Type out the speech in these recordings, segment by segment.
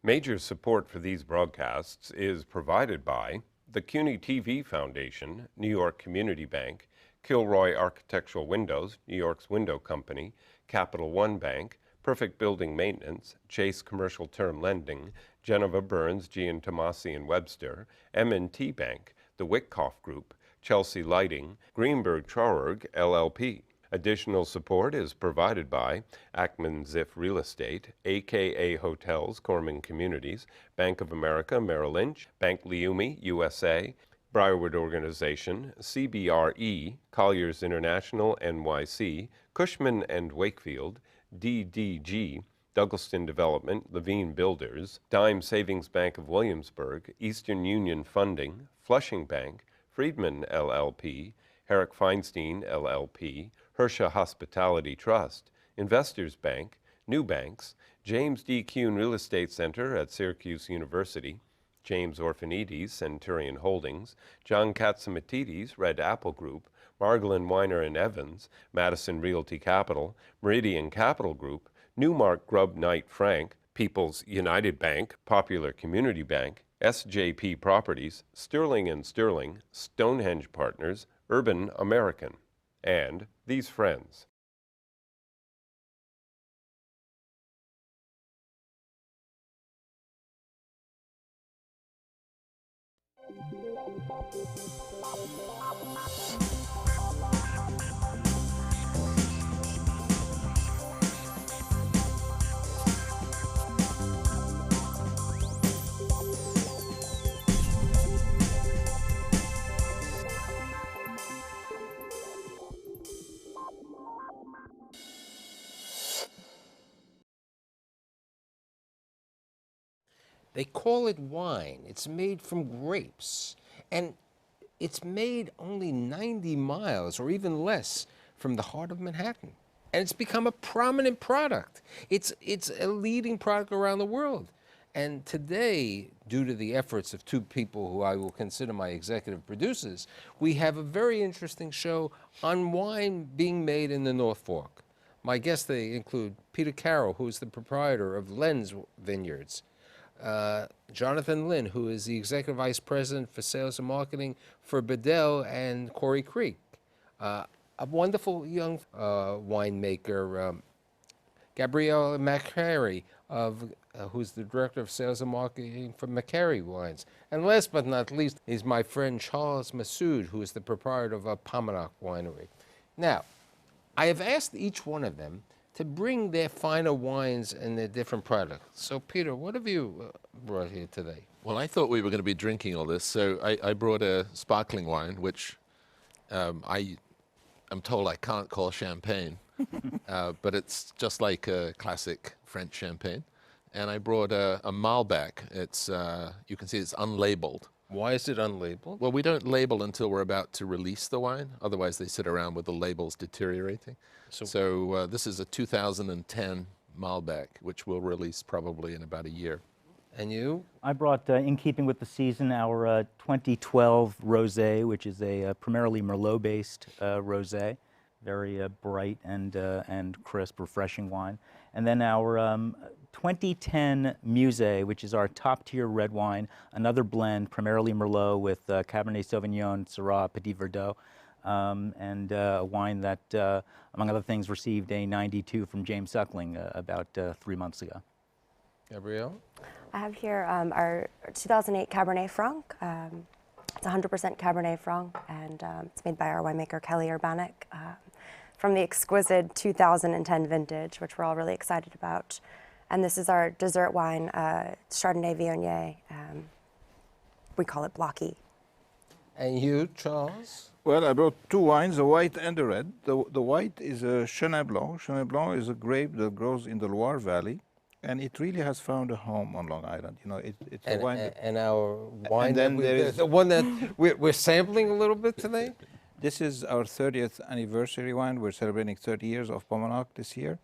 Major support for these broadcasts is provided by the CUNY TV Foundation, New York Community Bank, Kilroy Architectural Windows, New York's window company, Capital One Bank, Perfect Building Maintenance, Chase Commercial Term Lending, Geneva Burns, Tomasi and Webster, M&T Bank, the Wyckoff Group, Chelsea Lighting, Greenberg Traurig, LLP. Additional support is provided by Ackman Ziff Real Estate, AKA Hotels, Corman Communities, Bank of America, Merrill Lynch, Bank Leumi, USA, Briarwood Organization, CBRE, Colliers International, NYC, Cushman & Wakefield, DDG, Douglaston Development, Levine Builders, Dime Savings Bank of Williamsburg, Eastern Union Funding, Flushing Bank, Friedman LLP, Herrick Feinstein LLP, Hersha Hospitality Trust, Investors Bank, New Banks, James D. Kuhn Real Estate Center at Syracuse University, James Orphanides, Centurion Holdings, John Katzimatidis, Red Apple Group, Margolin Weiner and Evans, Madison Realty Capital, Meridian Capital Group, Newmark Grubb Knight Frank, People's United Bank, Popular Community Bank, SJP Properties, Sterling & Sterling, Stonehenge Partners, Urban American, and these friends. They call it wine. It's made from grapes. And it's made only 90 miles or even less from the heart of Manhattan. And it's become a prominent product. It's a leading product around the world. And today, due to the efforts of two people who I will consider my executive producers, we have a very interesting show on wine being made in the North Fork. My guests, they include Peter Carroll, who is the proprietor of Len's Vineyards, Jonathan Lynn, who is the Executive Vice President for Sales and Marketing for Bedell and Quarry Creek, a wonderful young winemaker, Gabrielle McCary, who's the Director of Sales and Marketing for McCary Wines. And last but not least is my friend Charles Massoud, who is the proprietor of a Pominock Winery. Now, I have asked each one of them to bring their finer wines and their different products. So, Peter, what have you brought here today? Well, I thought we were going to be drinking all this, so I brought a sparkling wine, which I'm told I can't call champagne, but it's just like a classic French champagne. And I brought a Malbec. It's you can see it's unlabeled. Why is it unlabeled? Well, we don't label until we're about to release the wine. Otherwise, they sit around with the labels deteriorating. So this is a 2010 Malbec, which we'll release probably in about a year. And you? I brought, in keeping with the season, our 2012 Rosé, which is a primarily Merlot-based rosé, very bright and crisp, refreshing wine. And then our 2010 Musée, which is our top-tier red wine, another blend, primarily Merlot with Cabernet Sauvignon, Syrah, Petit Verdot, and a wine that, among other things, received a 92 from James Suckling about 3 months ago. Gabrielle? I have here our 2008 Cabernet Franc. It's 100% Cabernet Franc, and it's made by our winemaker Kelly Urbanic from the exquisite 2010 vintage, which we're all really excited about. And this is our dessert wine, Chardonnay Viognier. We call it Blocky. And you, Charles? Well, I brought two wines, a white and a red. The white is a Chenin Blanc. Chenin Blanc is a grape that grows in the Loire Valley, and it really has found a home on Long Island. You know, it's a wine. And our wine, and then there is the one that we're sampling a little bit today? This is our 30th anniversary wine. We're celebrating 30 years of Pomanock this year.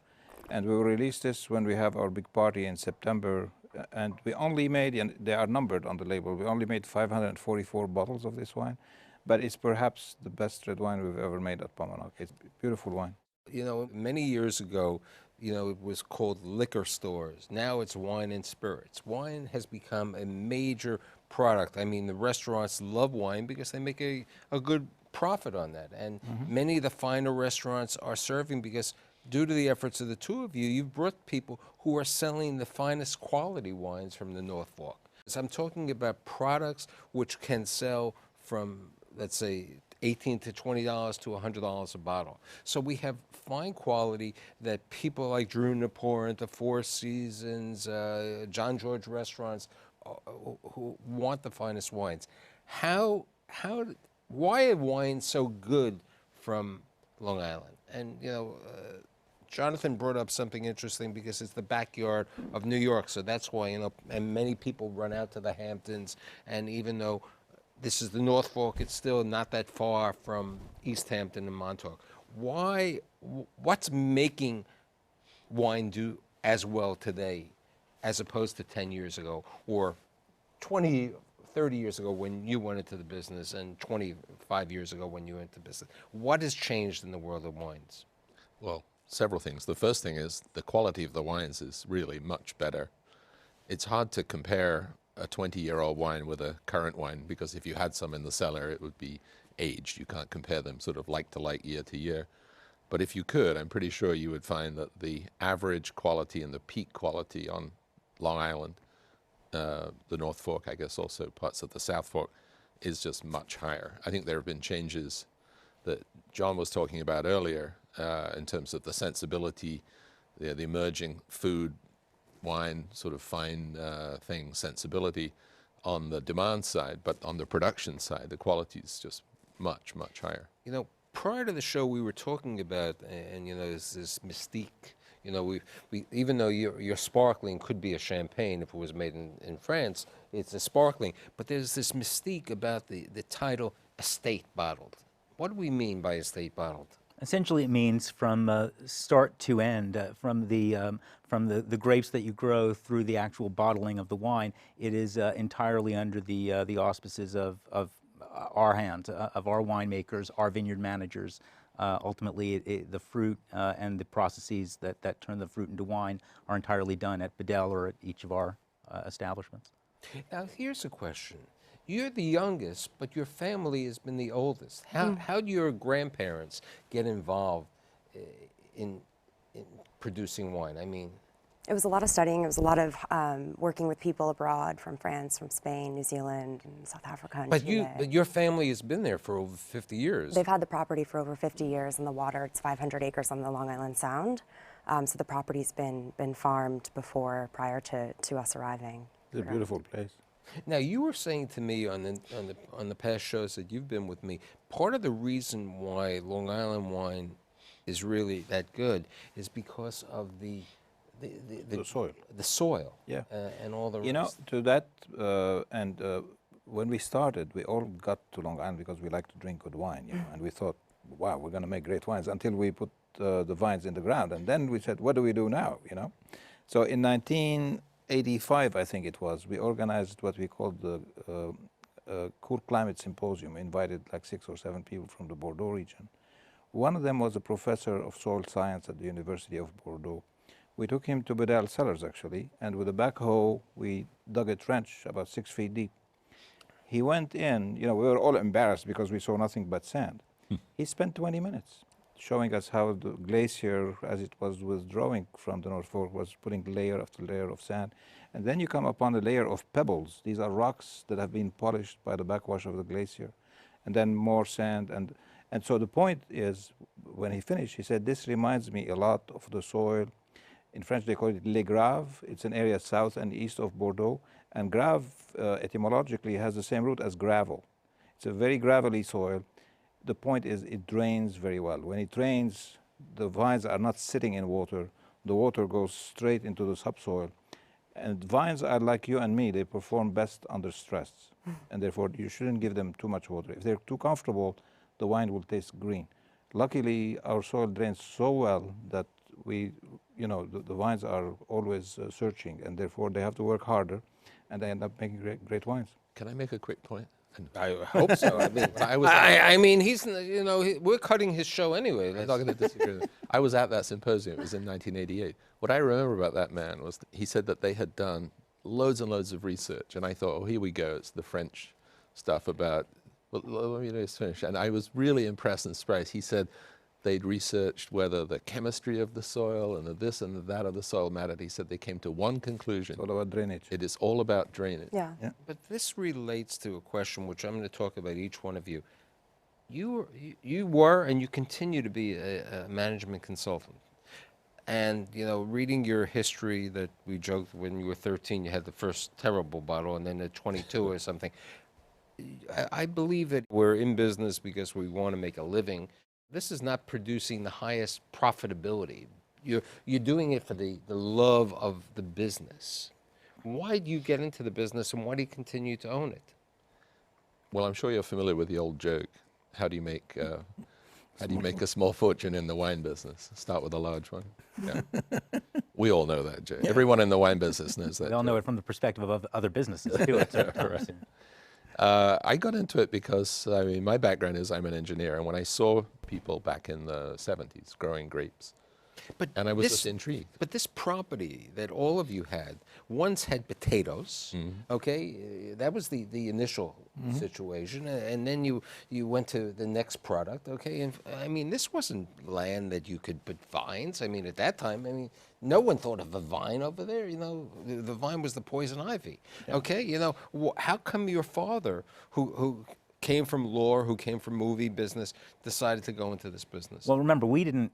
And we will release this when we have our big party in September. And we only made, and they are numbered on the label, we only made 544 bottles of this wine. But it's perhaps the best red wine we've ever made at Pomanock. It's a beautiful wine. You know, many years ago, it was called liquor stores. Now it's wine and spirits. Wine has become a major product. I mean, the restaurants love wine because they make a good profit on that. And many of the finer restaurants are serving because due to the efforts of the two of you, you've brought people who are selling the finest quality wines from the North Fork. So I'm talking about products which can sell from, let's say, $18 to $20 to $100 a bottle. So we have fine quality that people like Drew Napour, the Four Seasons, John George restaurants who want the finest wines. Why are wines so good from Long Island? And Jonathan brought up something interesting because it's the backyard of New York, so that's why and many people run out to the Hamptons, and even though this is the North Fork, it's still not that far from East Hampton and Montauk. What's making wine do as well today as opposed to 10 years ago or 20, 30 years ago when you went into the business and 25 years ago when you went into business? What has changed in the world of wines? Well, several things. The first thing is the quality of the wines is really much better. It's hard to compare a 20-year-old wine with a current wine because if you had some in the cellar, it would be aged. You can't compare them sort of like to like, year to year. But if you could, I'm pretty sure you would find that the average quality and the peak quality on Long Island, the North Fork, I guess also parts of the South Fork, is just much higher. I think there have been changes that John was talking about earlier in terms of the sensibility, the emerging food, wine, sort of fine thing, sensibility on the demand side, but on the production side, the quality is just much, much higher. Prior to the show, we were talking about, and there's this mystique. We even though your sparkling could be a champagne if it was made in France, it's a sparkling. But there's this mystique about the title estate bottled. What do we mean by estate bottled? Essentially, it means from start to end, from the grapes that you grow through the actual bottling of the wine. It is entirely under the auspices of our hands, of our winemakers, our vineyard managers. Ultimately, the fruit and the processes that turn the fruit into wine are entirely done at Bedell or at each of our establishments. Now, here's a question. You're the youngest, but your family has been the oldest. How do your grandparents get involved in producing wine? I mean, it was a lot of studying. It was a lot of working with people abroad from France, from Spain, New Zealand, and South Africa, and Chile. But your family has been there for over 50 years. They've had the property for over 50 years in the water. It's 500 acres on the Long Island Sound. So the property's been farmed prior to us arriving. It's a beautiful place. Now, you were saying to me on the past shows that you've been with me, part of the reason why Long Island wine is really that good is because of the soil. The soil. Yeah. And all the rest. To that, when we started, we all got to Long Island because we like to drink good wine, and we thought, wow, we're going to make great wines until we put the vines in the ground. And then we said, what do we do now, So in 1985, I think it was, we organized what we called the Cool Climate Symposium, invited like 6 or 7 people from the Bordeaux region. One of them was a professor of soil science at the University of Bordeaux. We took him to Bedell Cellars, actually, and with a backhoe, we dug a trench about 6 feet deep. He went in, we were all embarrassed because we saw nothing but sand. He spent 20 minutes showing us how the glacier, as it was withdrawing from the North Fork, was putting layer after layer of sand. And then you come upon a layer of pebbles. These are rocks that have been polished by the backwash of the glacier. And then more sand. And so the point is, when he finished, he said, this reminds me a lot of the soil. In French, they call it Les Graves. It's an area south and east of Bordeaux. And grave, etymologically, has the same root as gravel. It's a very gravelly soil. The point is, it drains very well. When it drains, the vines are not sitting in water. The water goes straight into the subsoil. And vines are like you and me. They perform best under stress. And therefore, you shouldn't give them too much water. If they're too comfortable, the wine will taste green. Luckily, our soil drains so well that the vines are always searching, and therefore they have to work harder, and they end up making great wines. Can I make a quick point? I hope so. I mean, I mean, he's, you know, we're cutting his show anyway. I'm not going to disagree with that. I was at that symposium. It was in 1988. What I remember about that man was he said that they had done loads and loads of research, and I thought, oh, here we go. It's the French stuff about, well, let me just finish. And I was really impressed and surprised. He said they'd researched whether the chemistry of the soil and the this and the that of the soil mattered. He said they came to one conclusion. It's all about drainage. It is all about drainage. Yeah. But this relates to a question which I'm going to talk about each one of you. You were and you continue to be a management consultant. And, you know, reading your history that we joked when you were 13, you had the first terrible bottle, and then at 22 or something. I believe that we're in business because we want to make a living. This is not producing the highest profitability. You're doing it for the love of the business. Why do you get into the business, and why do you continue to own it? Well, I'm sure you're familiar with the old joke. How do you make a small fortune in the wine business? Start with a large one. Yeah. We all know that joke. Everyone in the wine business knows that. We all know it from the perspective of other businesses too. Right. I got into it because, I mean, my background is I'm an engineer, and when I saw people back in the 70s growing grapes, and I was just intrigued. But this property that all of you had once had potatoes, okay? That was the initial situation. And then you went to the next product, okay? And I mean, this wasn't land that you could put vines. I mean, at that time, I mean, no one thought of a vine over there. You know, the vine was the poison ivy, okay? You know, how come your father, who came from law, who came from movie business, decided to go into this business? Well, remember, we didn't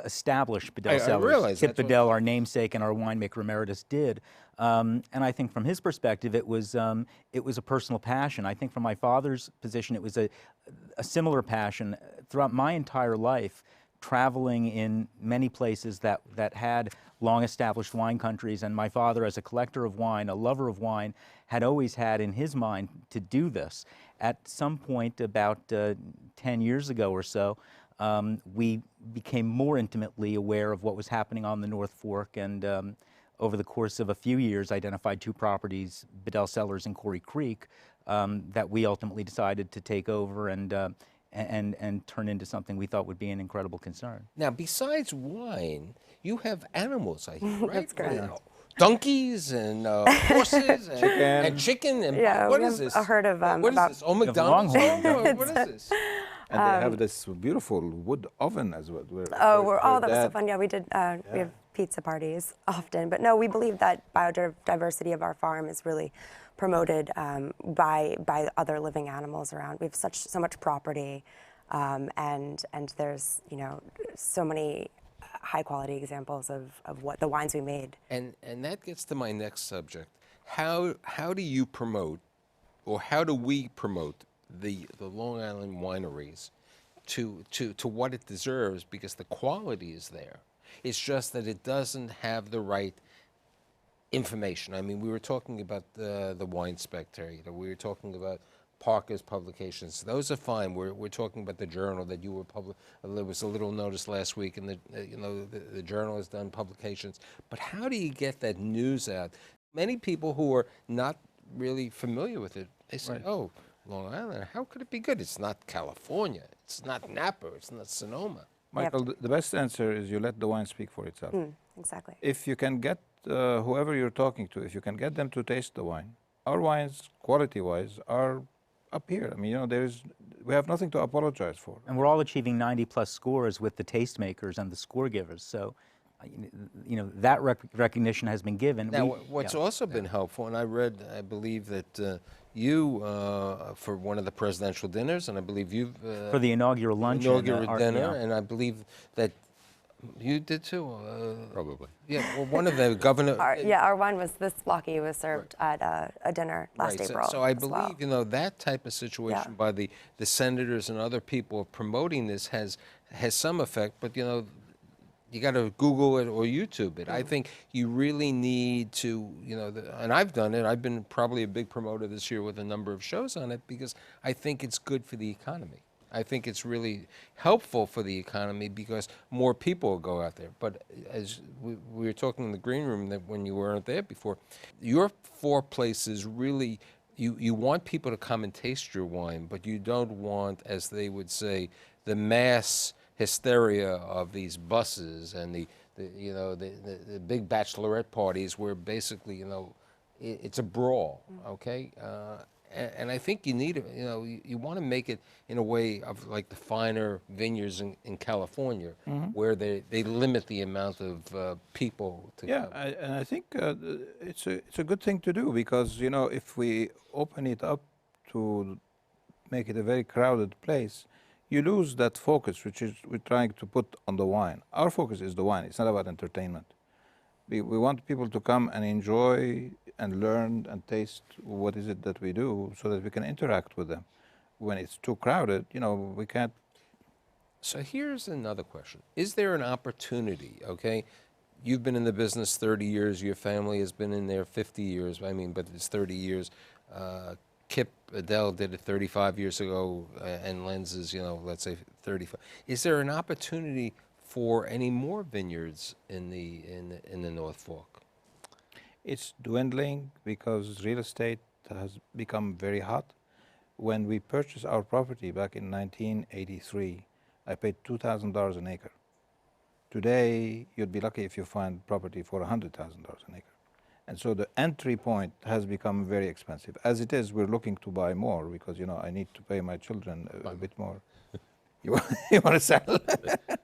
establish Bedell Cellars. realize Kip that's what- Bedell, our namesake, and our winemaker emeritus did. And I think from his perspective, it was a personal passion. I think from my father's position, it was a similar passion. Throughout my entire life, traveling in many places that had long-established wine countries, and my father, as a collector of wine, a lover of wine, had always had in his mind to do this. At some point, about 10 years ago or so, we became more intimately aware of what was happening on the North Fork, and over the course of a few years identified two properties, Bedell Cellars and Corey Creek, that we ultimately decided to take over and turn into something we thought would be an incredible concern. Now, besides wine, you have animals, I think, right? That's correct. You know, donkeys and horses and chicken and Yeah, what we is have this? a herd of, What is about- this? Oh, McDonald's? longhorn. What is this? And they have this beautiful wood oven as well. That was so fun. Yeah, we did. We have pizza parties often, but no, we believe that biodiversity of our farm is really promoted by other living animals around. We have so much property, and there's, you know, so many high quality examples of what the wines we made. And that gets to my next subject. How do you promote, or how do we promote the Long Island wineries to what it deserves, because the quality is there. It's just that it doesn't have the right information. I mean, we were talking about the Wine Spectator. We were talking about Parker's publications. Those are fine. We're talking about the journal that you were there was a little notice last week, and the journal has done publications. But how do you get that news out? Many people who are not really familiar with it, they say, "Oh, Long Island, how could it be good? It's not California. It's not Napa. It's not Sonoma." Michael, the best answer is you let the wine speak for itself. Exactly. If you can get whoever you're talking to, if you can get them to taste the wine, our wines, quality-wise, are up here. I mean, you know, we have nothing to apologize for. And we're all achieving 90+ scores with the tastemakers and the score givers. So, you know, that recognition has been given. Now, what's also been helpful, and I believe that you, for one of the presidential dinners, and I believe you've... for the inaugural luncheon. Inaugural dinner, and I believe that you did too. Probably. Yeah, well, one of the governor... Our wine was, this blocky was served at a dinner last Right, April. so I as believe, well. you know, that type of situation by the senators and other people promoting this has some effect, but, you know, you got to Google it or YouTube it. I think you really need to, you know, and I've done it. I've been probably a big promoter this year with a number of shows on it, because I think it's good for the economy. I think it's really helpful for the economy because more people will go out there. But as we were talking in the green room that when you weren't there before, your four places really you want people to come and taste your wine, but you don't want, as they would say, the mass hysteria of these buses and the big bachelorette parties where basically, it's a brawl, okay? And I think you need, you want to make it in a way of like the finer vineyards in California, where they limit the amount of people to come. And I think it's a good thing to do, because if we open it up to make it a very crowded place, you lose that focus which is we're trying to put on the wine. Our focus is the wine. It's not about entertainment. We want people to come and enjoy and learn and taste what is it that we do, so that we can interact with them. When it's too crowded, we can't. So here's another question. Is there an opportunity, okay? You've been in the business 30 years, your family has been in there 50 years, but it's 30 years. Kip Adele did it 35 years ago, and Lenses, let's say 35. Is there an opportunity for any more vineyards in the North Fork? It's dwindling because real estate has become very hot. When we purchased our property back in 1983, I paid $2,000 an acre. Today, you'd be lucky if you find property for $100,000 an acre. And so the entry point has become very expensive. As it is, we're looking to buy more because, I need to pay my children a bit more. You want to sell?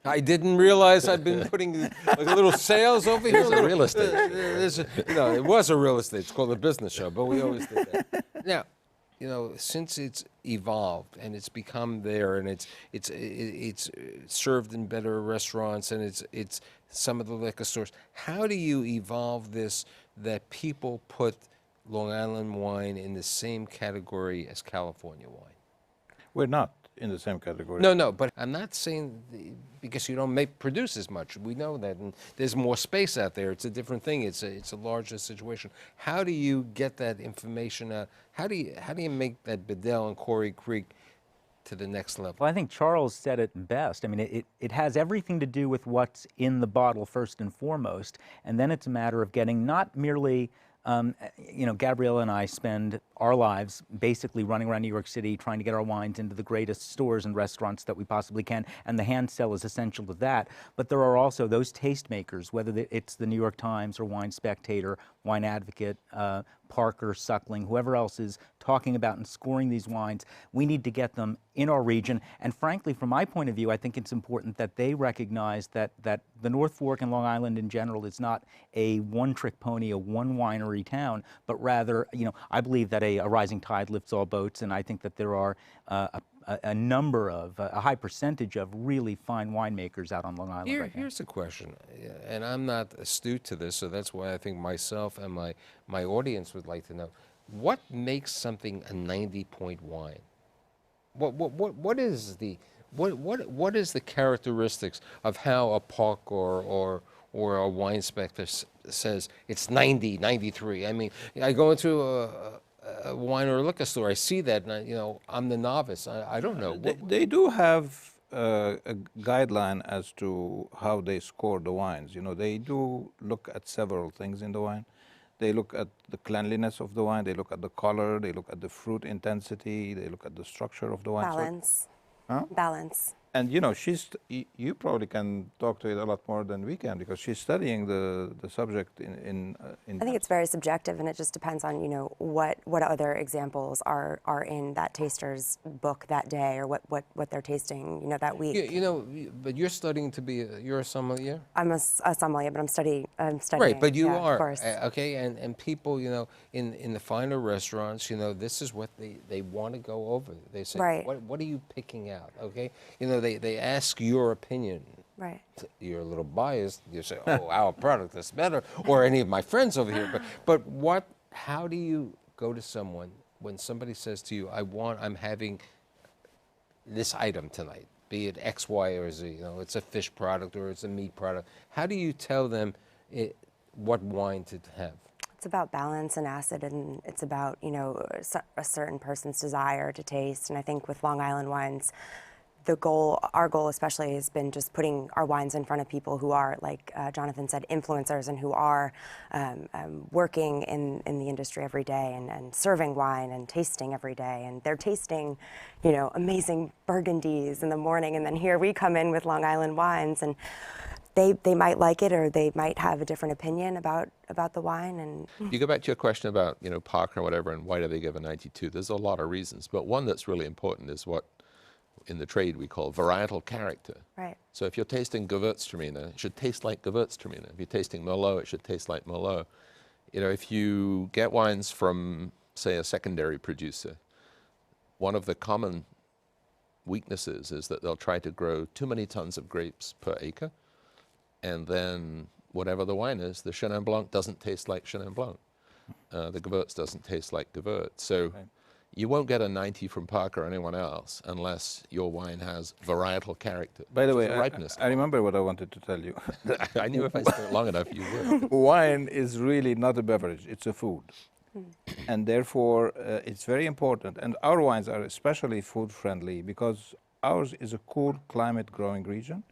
I didn't realize I'd been putting like little sales over here. Here's a real estate. It was a real estate. It's called a business show, but we always did that. Now, since it's evolved and it's become there, and it's served in better restaurants, and it's some of the liquor stores. How do you evolve this that people put Long Island wine in the same category as California wine? We're not in the same category. No, but I'm not saying because you don't produce as much. We know that, and there's more space out there. It's a different thing. It's a larger situation. How do you get that information out? How do you make that Bedell and Corey Creek to the next level? Well, I think Charles said it best. I mean, it has everything to do with what's in the bottle first and foremost, and then it's a matter of getting not merely Gabriella and I spend our lives basically running around New York City trying to get our wines into the greatest stores and restaurants that we possibly can, and the hand sell is essential to that. But there are also those tastemakers, whether it's the New York Times or Wine Spectator, Wine Advocate, Parker, Suckling, whoever else is talking about and scoring these wines. We need to get them in our region. And frankly, from my point of view, I think it's important that they recognize that the North Fork and Long Island in general is not a one-trick pony, a one winery town, but rather, I believe that a rising tide lifts all boats, and I think that there are a number of, a high percentage of really fine winemakers out on Long Island right now. Here's a question, and I'm not astute to this, so that's why I think myself and my audience would like to know. What makes something a 90-point wine? What is the characteristics of how a Park or a wine inspector says it's 90, 93? I mean, I go into a wine or a liquor store, I see that, and I'm the novice. I don't know. They do have a guideline as to how they score the wines. They do look at several things in the wine. They look at the cleanliness of the wine. They look at the color. They look at the fruit intensity. They look at the structure of the wine. Balance. Huh? Balance. And you probably can talk to it a lot more than we can, because she's studying the subject in I think it's very subjective, and it just depends on what other examples are in that taster's book that day, or what they're tasting that week. But you're studying to be you're a sommelier. I'm a sommelier, but I'm studying. Right, but you are of course. okay, and people in the finer restaurants, this is what they want to go over. They say, right. What are you picking out? Okay, they ask your opinion. Right. You're a little biased. You say, "Oh, our product is better," or any of my friends over here. But how do you go to someone when somebody says to you, I'm having this item tonight, be it X, Y, or Z. It's a fish product or it's a meat product. How do you tell them what wine to have? It's about balance and acid, and it's about a certain person's desire to taste. And I think with Long Island wines, our goal especially has been just putting our wines in front of people who are, like Jonathan said, influencers, and who are working in the industry every day and serving wine and tasting every day. And they're tasting, you know, amazing Burgundies in the morning, and then here we come in with Long Island wines, and they might like it, or they might have a different opinion about the wine. And you go back to your question about, you know, Parker or whatever, and why do they give a 92? There's a lot of reasons, but one that's really important is what in the trade we call varietal character. Right. So if you're tasting Gewürztraminer, it should taste like Gewürztraminer. If you're tasting Merlot, it should taste like Merlot. You know, if you get wines from, say, a secondary producer, one of the common weaknesses is that they'll try to grow too many tons of grapes per acre, and then whatever the wine is, the Chenin Blanc doesn't taste like Chenin Blanc. The Gewürz doesn't taste like Gewürz. So you won't get a 90 from Parker or anyone else unless your wine has varietal character. By the way, ripeness. I remember what I wanted to tell you. I knew if I spoke long enough, you would. Wine is really not a beverage, it's a food. And therefore, it's very important. And our wines are especially food friendly because ours is a cool climate growing region.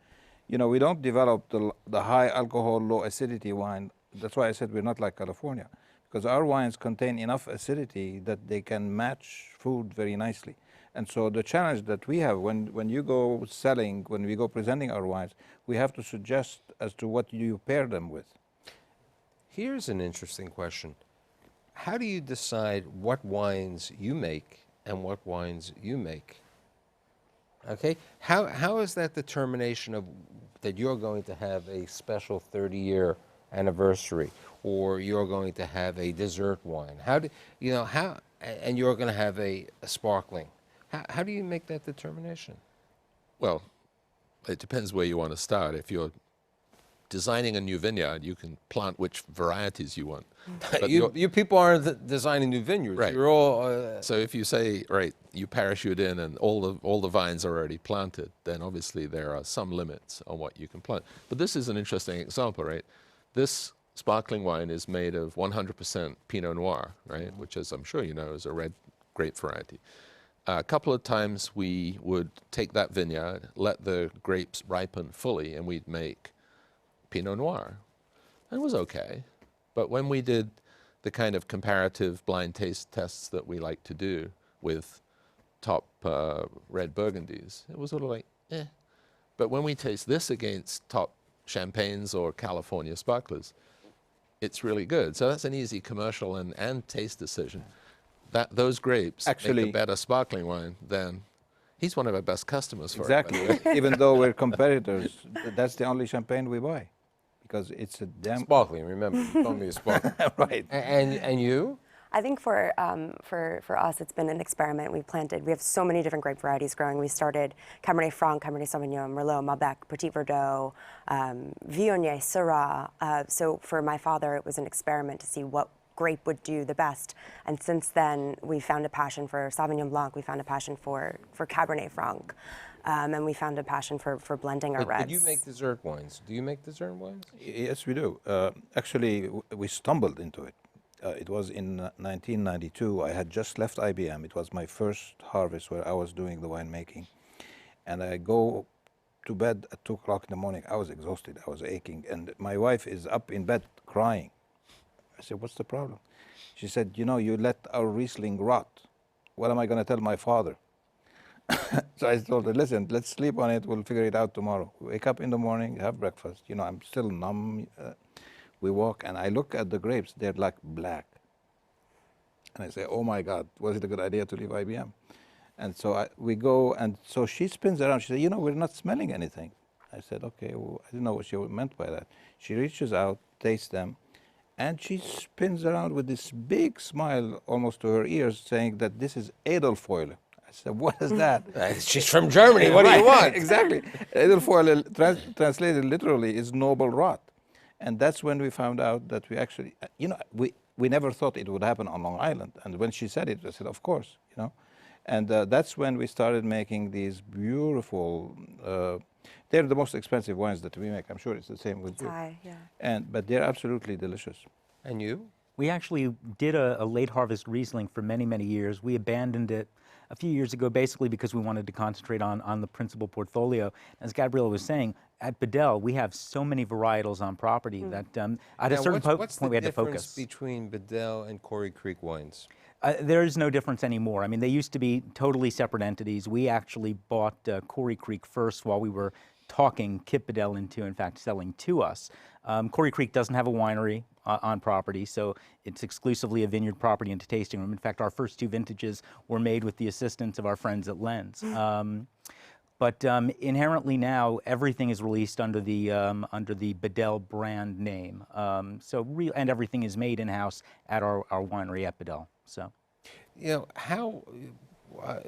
You know, we don't develop the high alcohol, low acidity wine. That's why I said we're not like California, because our wines contain enough acidity that they can match food very nicely. And so the challenge that we have when you go selling, when we go presenting our wines, we have to suggest as to what you pair them with. Here's an interesting question. How do you decide what wines you make and what wines you make? Okay, how is that determination of that you're going to have a special 30-year anniversary, or you're going to have a dessert wine? How do you know how? And you're going to have a sparkling. How do you make that determination? Well, it depends where you want to start. If you're designing a new vineyard, you can plant which varieties you want. But you people aren't designing new vineyards. Right. You're all. So if you say, right, you parachute in and all the vines are already planted, then obviously there are some limits on what you can plant. But this is an interesting example, right? This sparkling wine is made of 100% Pinot Noir, right? Which, as I'm sure you know, is a red grape variety. A couple of times we would take that vineyard, let the grapes ripen fully, and we'd make Pinot Noir. And it was okay. But when we did the kind of comparative blind taste tests that we like to do with top red Burgundies, it was sort of like, eh. But when we taste this against top champagnes or California sparklers, it's really good. So that's an easy commercial and taste decision. Those grapes Actually make a better sparkling wine than... He's one of our best customers for exactly. it. Even though we're competitors, that's the only champagne we buy, because it's a damn Sparkling, remember, you told me it's sparkling. right. And you? I think for us, it's been an experiment. We have so many different grape varieties growing. We started Cabernet Franc, Cabernet Sauvignon, Merlot, Malbec, Petit Verdot, Viognier, Syrah. So for my father, it was an experiment to see what grape would do the best. And since then, we found a passion for Sauvignon Blanc. We found a passion for Cabernet Franc. And we found a passion for blending our reds. But you make dessert wines. Do you make dessert wines? Yes, we do. Actually, we stumbled into it. It was in 1992. I had just left IBM. It was my first harvest where I was doing the winemaking. And I go to bed at 2 o'clock in the morning. I was exhausted. I was aching. And my wife is up in bed crying. I said, what's the problem? She said, you know, you let our Riesling rot. What am I going to tell my father? So I told her, listen, let's sleep on it. We'll figure it out tomorrow. Wake up in the morning, have breakfast. You know, I'm still numb. We walk, and I look at the grapes. They're like black. And I say, oh, my God, was it a good idea to leave IBM? And so we go, and so she spins around. She said, you know, we're not smelling anything. I said, okay, well, I didn't know what she meant by that. She reaches out, tastes them, and she spins around with this big smile almost to her ears, saying that this is Edelfäule. I said, what is that? She's from Germany. What do you want? Exactly. Edelfäule, translated literally, is noble rot. And that's when we found out that we actually, you know, we never thought it would happen on Long Island. And when she said it, I said, of course, you know. And that's when we started making these beautiful, they're the most expensive wines that we make. I'm sure it's the same with you. Thai, yeah. But they're absolutely delicious. And you? We actually did a late harvest Riesling for many, many years. We abandoned it a few years ago, basically because we wanted to concentrate on the principal portfolio. As Gabriella was saying, at Bedell, we have so many varietals on property that at a certain point we had to focus. What's the difference between Bedell and Corey Creek wines? There is no difference anymore. I mean, they used to be totally separate entities. We actually bought Corey Creek first while we were talking Kip Bedell into, in fact, selling to us. Corey Creek doesn't have a winery on property, so it's exclusively a vineyard property and a tasting room. In fact, our first 2 vintages were made with the assistance of our friends at Lens. But inherently now, everything is released under the Bedell brand name. And everything is made in-house at our winery at Bedell. So, you know, how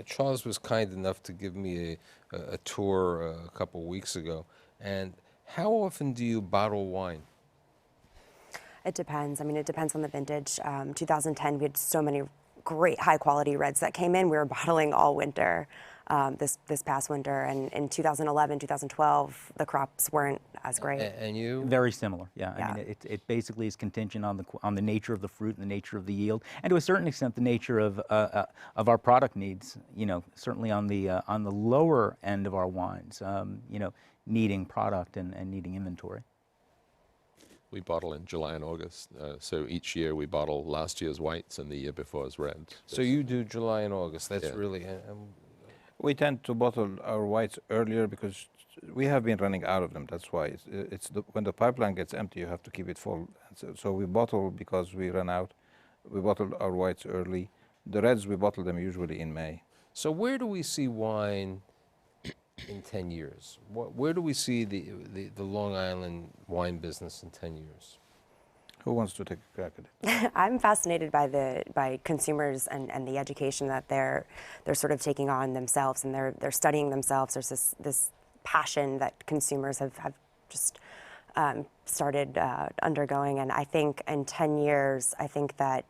Charles was kind enough to give me a tour a couple weeks ago. And how often do you bottle wine? It depends. I mean, it depends on the vintage. 2010, we had so many great high-quality reds that came in. We were bottling all winter. This past winter, and in 2011, 2012, the crops weren't as great. And you? Very similar, yeah. I mean, it basically is contingent on the nature of the fruit and the nature of the yield, and to a certain extent, the nature of our product needs. You know, certainly on the lower end of our wines, you know, needing product and needing inventory. We bottle in July and August, so each year we bottle last year's whites and the year before's reds. So you do July and August. That's Yeah. really. We tend to bottle our whites earlier because we have been running out of them. That's why when the pipeline gets empty, you have to keep it full. So we bottle because we run out. We bottle our whites early. The reds, we bottle them usually in May. So where do we see wine in 10 years? Where do we see the Long Island wine business in 10 years? Who wants to take a crack at it? I'm fascinated by consumers and the education that they're sort of taking on themselves, and they're studying themselves. There's this passion that consumers have just started undergoing, and I think in 10 years, I think that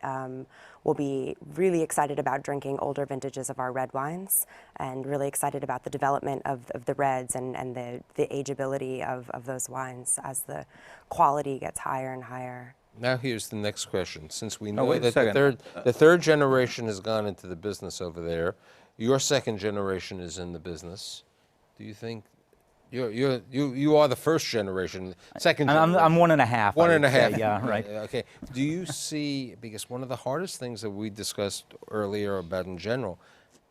we'll be really excited about drinking older vintages of our red wines, and really excited about the development of the reds and the ageability of those wines as the quality gets higher and higher. Now here's the next question. Since we No, know wait a that second. the third generation has gone into the business over there, your second generation is in the business. Do you think you are the first generation? Second generation. I'm 1.5. One I and a would say, half. Yeah, right. Okay. Do you see, because one of the hardest things that we discussed earlier about in general,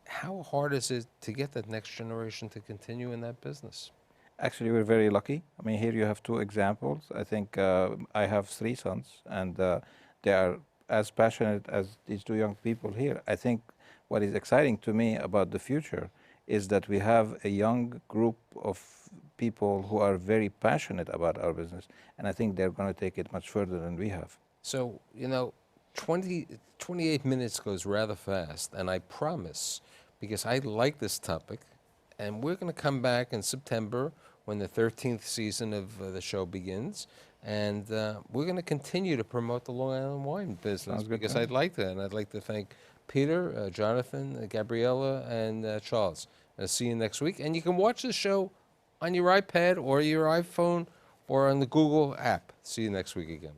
how hard is it to get that next generation to continue in that business? Actually, we're very lucky. I mean, here you have 2 examples. I think I have 3 sons, and they are as passionate as these 2 young people here. I think what is exciting to me about the future is that we have a young group of people who are very passionate about our business, and I think they're going to take it much further than we have. So, you know, 28 minutes goes rather fast, and I promise, because I like this topic, and we're going to come back in September when the 13th season of the show begins, and we're going to continue to promote the Long Island wine business because I'd like that, and I'd like to thank Peter, Jonathan, Gabriella, and Charles. I'll see you next week, and you can watch the show on your iPad or your iPhone or on the Google app. See you next week again.